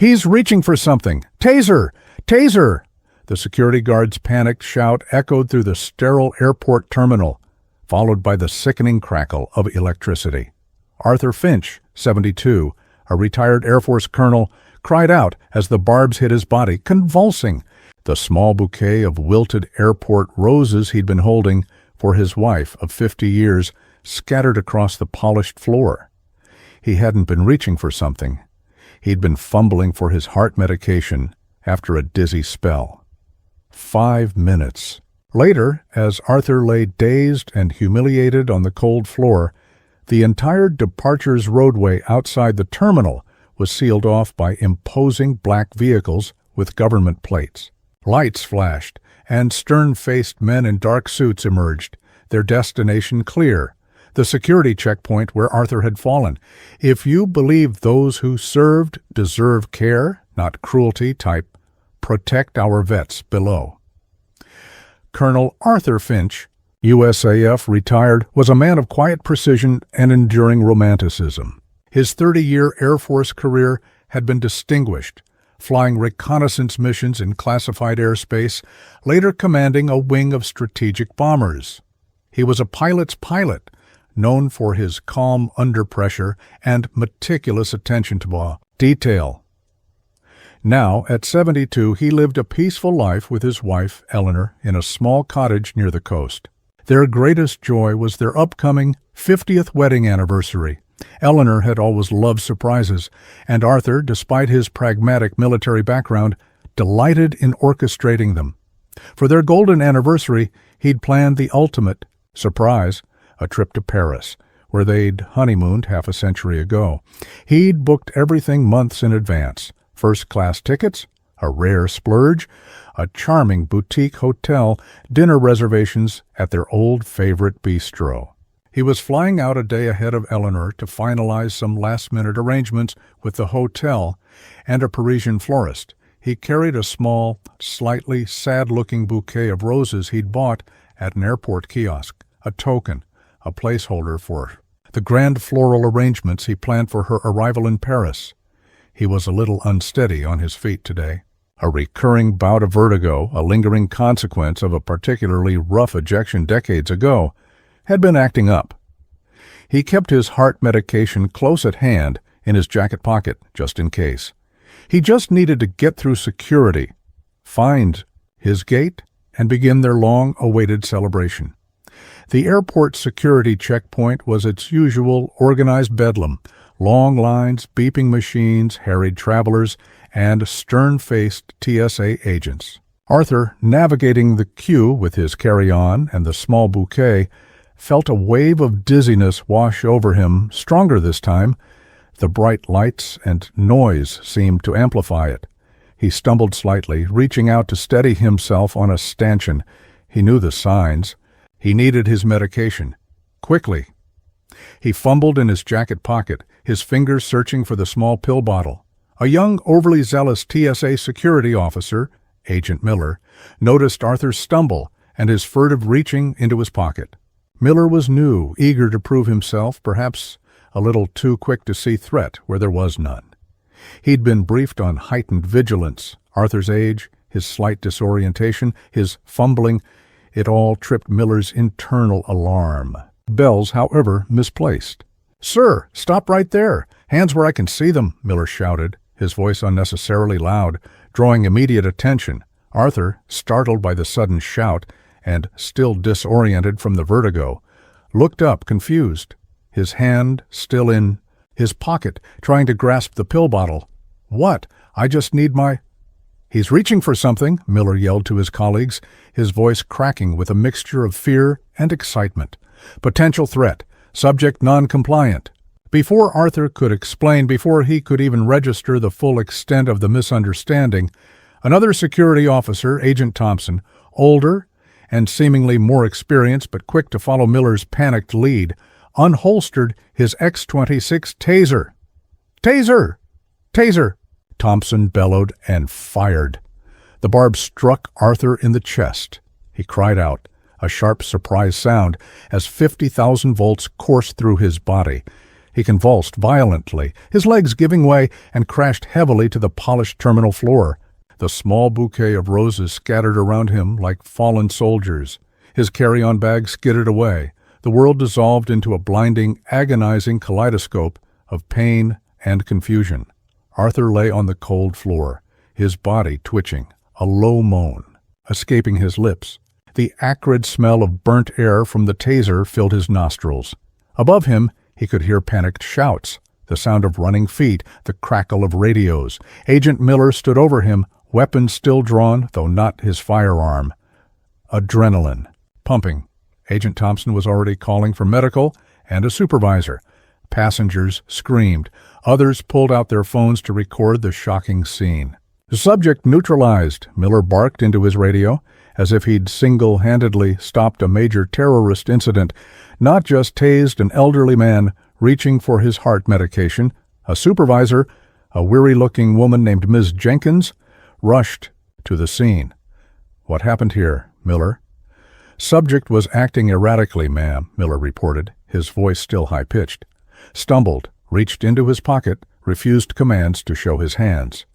He's reaching for something! Taser! Taser! The security guard's panicked shout echoed through the sterile airport terminal, followed by the sickening crackle of electricity. Arthur Finch, 72, a retired Air Force colonel, cried out as the barbs hit his body, convulsing. The small bouquet of wilted airport roses he'd been holding for his wife of 50 years scattered across the polished floor. He hadn't been reaching for something. He'd been fumbling for his heart medication after a dizzy spell. 5 minutes. Later, as Arthur lay dazed and humiliated on the cold floor, the entire departures roadway outside the terminal was sealed off by imposing black vehicles with government plates. Lights flashed, and stern-faced men in dark suits emerged, their destination clear, the security checkpoint where Arthur had fallen. If you believe those who served deserve care, not cruelty type, protect our vets below. Colonel Arthur Finch, USAF retired, was a man of quiet precision and enduring romanticism. His 30-year Air Force career had been distinguished, flying reconnaissance missions in classified airspace, later commanding a wing of strategic bombers. He was a pilot's pilot, known for his calm under pressure and meticulous attention to detail. Now, at 72, he lived a peaceful life with his wife, Eleanor, in a small cottage near the coast. Their greatest joy was their upcoming 50th wedding anniversary. Eleanor had always loved surprises, and Arthur, despite his pragmatic military background, delighted in orchestrating them. For their golden anniversary, he'd planned the ultimate surprise, a trip to Paris, where they'd honeymooned half a century ago. He'd booked everything months in advance: first-class tickets, a rare splurge, a charming boutique hotel, dinner reservations at their old favorite bistro. He was flying out a day ahead of Eleanor to finalize some last-minute arrangements with the hotel and a Parisian florist. He carried a small, slightly sad-looking bouquet of roses he'd bought at an airport kiosk, a token, a placeholder for the grand floral arrangements he planned for her arrival in Paris. He was a little unsteady on his feet today. A recurring bout of vertigo, a lingering consequence of a particularly rough ejection decades ago, had been acting up. He kept his heart medication close at hand in his jacket pocket, just in case. He just needed to get through security, find his gate, and begin their long-awaited celebration. The airport security checkpoint was its usual organized bedlam: long lines, beeping machines, harried travelers, and stern-faced TSA agents. Arthur, navigating the queue with his carry-on and the small bouquet, felt a wave of dizziness wash over him, stronger this time. The bright lights and noise seemed to amplify it. He stumbled slightly, reaching out to steady himself on a stanchion. He knew the signs. He needed his medication. Quickly. He fumbled in his jacket pocket, his fingers searching for the small pill bottle. A young, overly zealous TSA security officer, Agent Miller, noticed Arthur's stumble and his furtive reaching into his pocket. Miller was new, eager to prove himself, perhaps a little too quick to see threat where there was none. He'd been briefed on heightened vigilance. Arthur's age, his slight disorientation, his fumbling, it all tripped Miller's internal alarm. Bells, however, misplaced. "Sir, stop right there! Hands where I can see them!" Miller shouted, his voice unnecessarily loud, drawing immediate attention. Arthur, startled by the sudden shout, and still disoriented from the vertigo, looked up, confused, his hand still in his pocket, trying to grasp the pill bottle. "What? I just need my—" "He's reaching for something," Miller yelled to his colleagues, his voice cracking with a mixture of fear and excitement. "Potential threat. Subject non-compliant." Before Arthur could explain, before he could even register the full extent of the misunderstanding, another security officer, Agent Thompson, older and seemingly more experienced but quick to follow Miller's panicked lead, unholstered his X-26 taser. "Taser! Taser!" Thompson bellowed and fired. The barb struck Arthur in the chest. He cried out, a sharp surprise sound, as 50,000 volts coursed through his body. He convulsed violently, his legs giving way, and crashed heavily to the polished terminal floor. The small bouquet of roses scattered around him like fallen soldiers. His carry-on bag skidded away. The world dissolved into a blinding, agonizing kaleidoscope of pain and confusion. Arthur lay on the cold floor, his body twitching, a low moan escaping his lips. The acrid smell of burnt air from the taser filled his nostrils. Above him, he could hear panicked shouts, the sound of running feet, the crackle of radios. Agent Miller stood over him, weapon still drawn, though not his firearm. Adrenaline pumping. Agent Thompson was already calling for medical and a supervisor. Passengers screamed. Others pulled out their phones to record the shocking scene. The subject neutralized, Miller barked into his radio, as if he'd single-handedly stopped a major terrorist incident, not just tased an elderly man reaching for his heart medication. A supervisor, a weary-looking woman named Ms. Jenkins, rushed to the scene. "What happened here, Miller?" "Subject was acting erratically, ma'am," Miller reported, his voice still high-pitched. "Stumbled, reached into his pocket, refused commands to show his hands.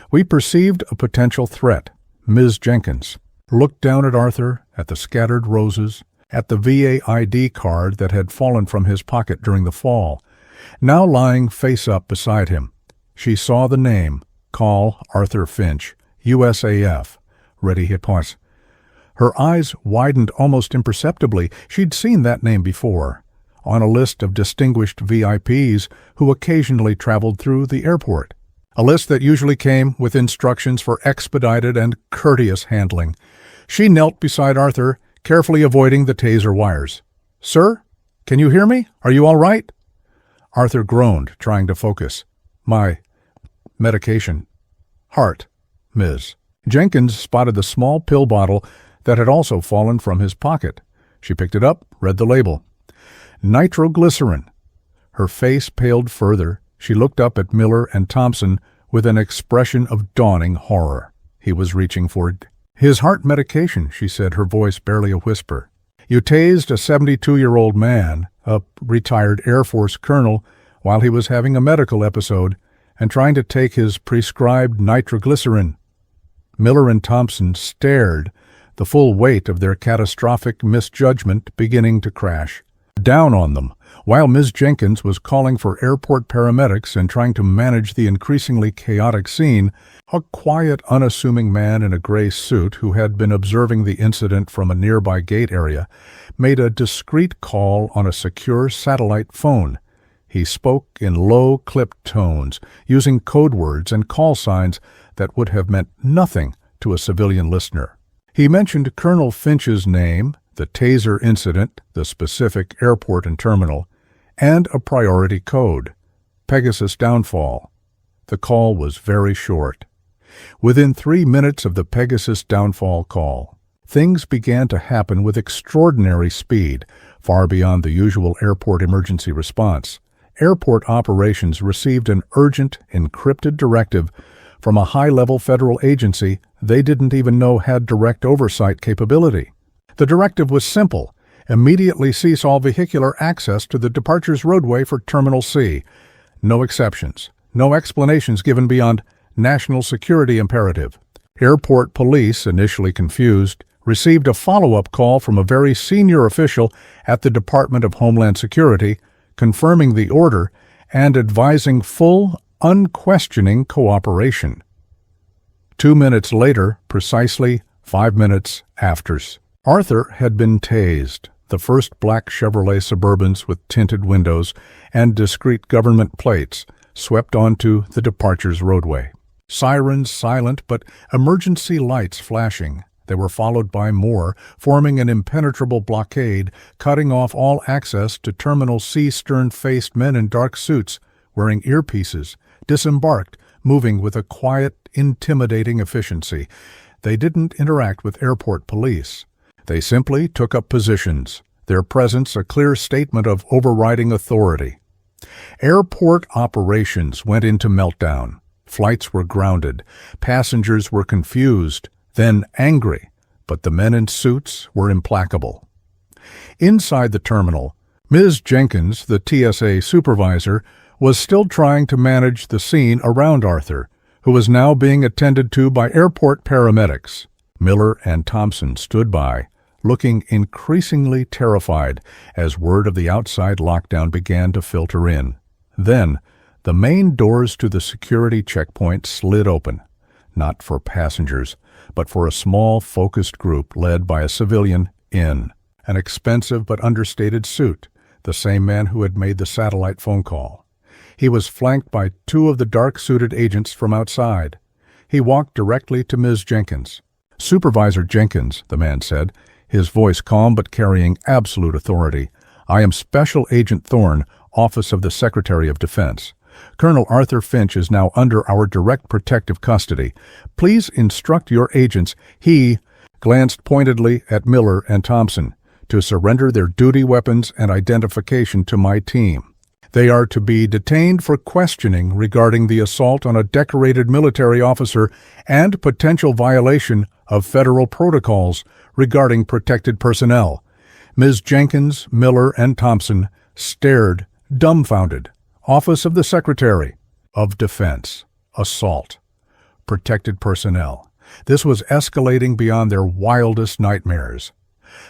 We perceived a potential threat." Ms. Jenkins looked down at Arthur, at the scattered roses, at the VA ID card that had fallen from his pocket during the fall, now lying face up beside him. She saw the name, "Call Arthur Finch, USAF, ready hit points." Her eyes widened almost imperceptibly. She'd seen that name before, on a list of distinguished VIPs who occasionally traveled through the airport. A list that usually came with instructions for expedited and courteous handling. She knelt beside Arthur, carefully avoiding the taser wires. "Sir, can you hear me? Are you all right?" Arthur groaned, trying to focus. "My medication. Heart, Ms." Jenkins spotted the small pill bottle that had also fallen from his pocket. She picked it up, read the label. Nitroglycerin. Her face paled further. She looked up at Miller and Thompson with an expression of dawning horror. He was reaching for it. "His heart medication," she said, her voice barely a whisper. "You tased a 72-year-old man, a retired Air Force colonel, while he was having a medical episode and trying to take his prescribed nitroglycerin." Miller and Thompson stared, the full weight of their catastrophic misjudgment beginning to crash down on them, while Ms. Jenkins was calling for airport paramedics and trying to manage the increasingly chaotic scene. A quiet, unassuming man in a gray suit who had been observing the incident from a nearby gate area made a discreet call on a secure satellite phone. He spoke in low, clipped tones, using code words and call signs that would have meant nothing to a civilian listener. He mentioned Colonel Finch's name, the taser incident, the specific airport and terminal, and a priority code, Pegasus downfall. The call was very short. Within 3 minutes of the Pegasus downfall call, things began to happen with extraordinary speed, far beyond the usual airport emergency response. Airport operations received an urgent, encrypted directive from a high-level federal agency they didn't even know had direct oversight capability. The directive was simple: immediately cease all vehicular access to the departures roadway for Terminal C. No exceptions, no explanations given beyond national security imperative. Airport police, initially confused, received a follow-up call from a very senior official at the Department of Homeland Security, confirming the order and advising full, unquestioning cooperation. 2 minutes later, precisely 5 minutes afters, Arthur had been tased, the first black Chevrolet Suburbans with tinted windows and discreet government plates swept onto the departures roadway. Sirens silent, but emergency lights flashing. They were followed by more, forming an impenetrable blockade, cutting off all access to Terminal C. Stern-faced men in dark suits, wearing earpieces, disembarked, moving with a quiet, intimidating efficiency. They didn't interact with airport police. They simply took up positions, their presence a clear statement of overriding authority. Airport operations went into meltdown. Flights were grounded. Passengers were confused, then angry, but the men in suits were implacable. Inside the terminal, Ms. Jenkins, the TSA supervisor, was still trying to manage the scene around Arthur, who was now being attended to by airport paramedics. Miller and Thompson stood by, looking increasingly terrified as word of the outside lockdown began to filter in. Then, the main doors to the security checkpoint slid open, not for passengers, but for a small, focused group led by a civilian in an expensive but understated suit, the same man who had made the satellite phone call. He was flanked by two of the dark-suited agents from outside. He walked directly to Ms. Jenkins. "Supervisor Jenkins," the man said, his voice calm but carrying absolute authority. "I am Special Agent Thorne, Office of the Secretary of Defense. Colonel Arthur Finch is now under our direct protective custody. Please instruct your agents," he glanced pointedly at Miller and Thompson, "to surrender their duty weapons and identification to my team. They are to be detained for questioning regarding the assault on a decorated military officer and potential violation of federal protocols regarding protected personnel." Ms. Jenkins, Miller, and Thompson stared, dumbfounded. Office of the Secretary of Defense. Assault. Protected personnel. This was escalating beyond their wildest nightmares.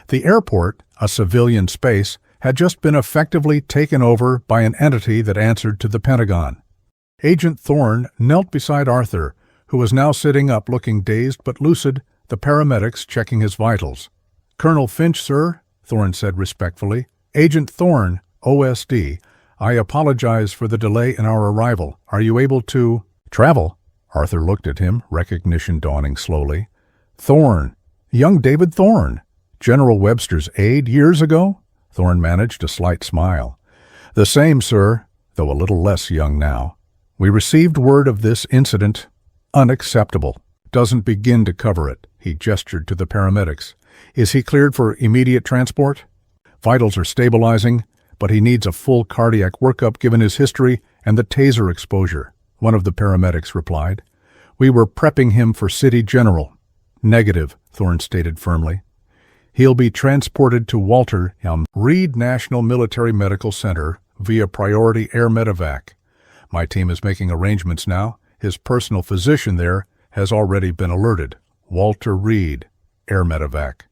The airport, a civilian space, had just been effectively taken over by an entity that answered to the Pentagon. Agent Thorne knelt beside Arthur, who was now sitting up looking dazed but lucid, the paramedics checking his vitals. "Colonel Finch, sir," Thorne said respectfully. "Agent Thorne, OSD. I apologize for the delay in our arrival. Are you able to travel?" Arthur looked at him, recognition dawning slowly. "Thorne. Young David Thorne. General Webster's aide years ago?" Thorne managed a slight smile. "The same, sir, though a little less young now. We received word of this incident. Unacceptable. Doesn't begin to cover it." He gestured to the paramedics. "Is he cleared for immediate transport?" "Vitals are stabilizing, but he needs a full cardiac workup given his history and the taser exposure," one of the paramedics replied. "We were prepping him for City General." "Negative," Thorne stated firmly. "He'll be transported to Walter Reed National Military Medical Center via priority air medevac. My team is making arrangements now. His personal physician there has already been alerted. Walter Reed, air medevac."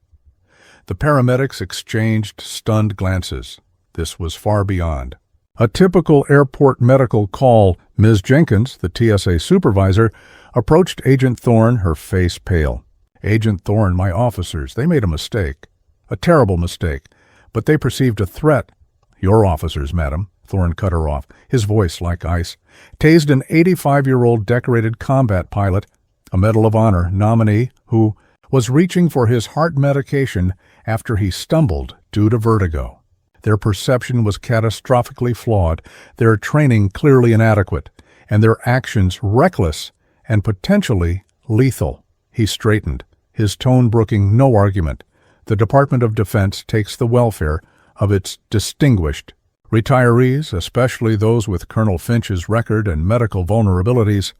The paramedics exchanged stunned glances. This was far beyond a typical airport medical call. Ms. Jenkins, the TSA supervisor, approached Agent Thorne, her face pale. "Agent Thorne, my officers, they made a mistake. A terrible mistake. But they perceived a threat." "Your officers, madam," Thorne cut her off, his voice like ice. "Tased an 85-year-old decorated combat pilot, a Medal of Honor nominee, who was reaching for his heart medication after he stumbled due to vertigo. Their perception was catastrophically flawed, their training clearly inadequate, and their actions reckless and potentially lethal." He straightened, his tone brooking no argument. "The Department of Defense takes the welfare of its distinguished retirees, especially those with Colonel Finch's record and medical vulnerabilities,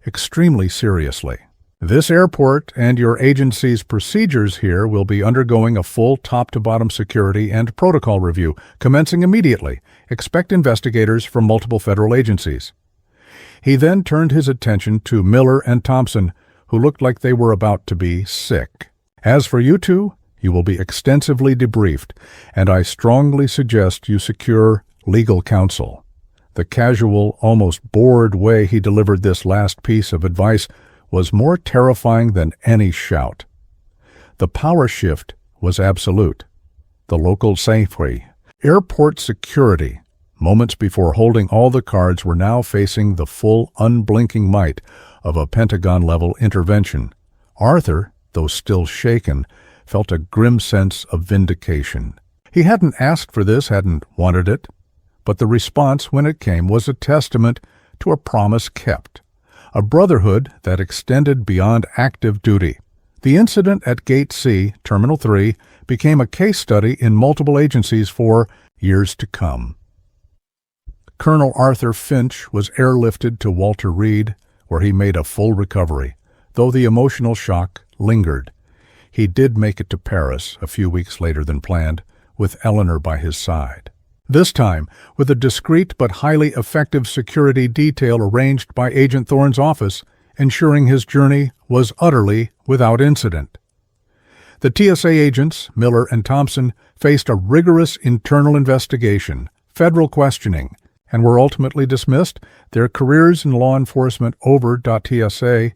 extremely seriously. This airport and your agency's procedures here will be undergoing a full top-to-bottom security and protocol review, commencing immediately. Expect investigators from multiple federal agencies." He then turned his attention to Miller and Thompson, who looked like they were about to be sick. "As for you two, you will be extensively debriefed, and I strongly suggest you secure legal counsel." The casual, almost bored way he delivered this last piece of advice was more terrifying than any shout. The power shift was absolute. The local safety, airport security, moments before holding all the cards, were now facing the full, unblinking might of a Pentagon-level intervention. Arthur, though still shaken, felt a grim sense of vindication. He hadn't asked for this, hadn't wanted it, but the response, when it came, was a testament to a promise kept, a brotherhood that extended beyond active duty. The incident at Gate C, Terminal 3, became a case study in multiple agencies for years to come. Colonel Arthur Finch was airlifted to Walter Reed, where he made a full recovery, though the emotional shock lingered. He did make it to Paris a few weeks later than planned, with Eleanor by his side. This time with a discreet but highly effective security detail arranged by Agent Thorne's office, ensuring his journey was utterly without incident. The TSA agents, Miller and Thompson, faced a rigorous internal investigation, federal questioning, and were ultimately dismissed. Their careers in law enforcement over. TSA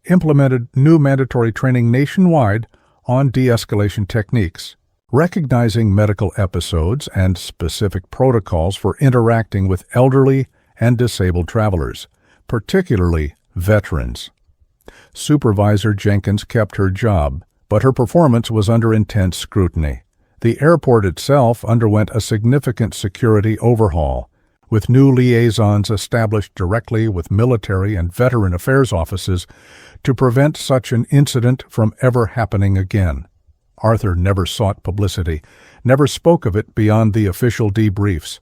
implemented new mandatory training nationwide on de-escalation techniques, recognizing medical episodes and specific protocols for interacting with elderly and disabled travelers, particularly veterans. Supervisor Jenkins kept her job, but her performance was under intense scrutiny. The airport itself underwent a significant security overhaul, with new liaisons established directly with military and veteran affairs offices to prevent such an incident from ever happening again. Arthur never sought publicity, never spoke of it beyond the official debriefs,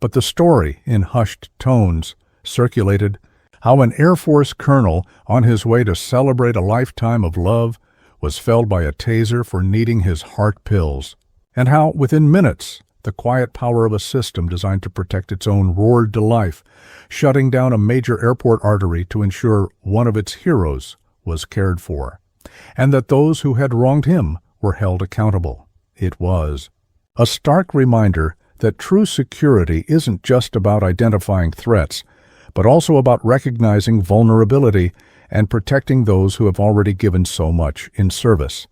but the story, in hushed tones, circulated how an Air Force colonel, on his way to celebrate a lifetime of love, was felled by a taser for needing his heart pills, and how, within minutes, the quiet power of a system designed to protect its own roared to life, shutting down a major airport artery to ensure one of its heroes was cared for, and that those who had wronged him were held accountable. It was a stark reminder that true security isn't just about identifying threats, but also about recognizing vulnerability and protecting those who have already given so much in service.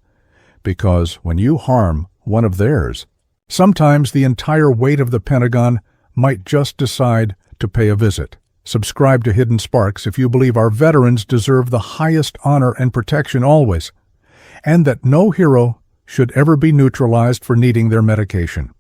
Because when you harm one of theirs, sometimes the entire weight of the Pentagon might just decide to pay a visit. Subscribe to Hidden Sparks if you believe our veterans deserve the highest honor and protection always, and that no hero should ever be neutralized for needing their medication.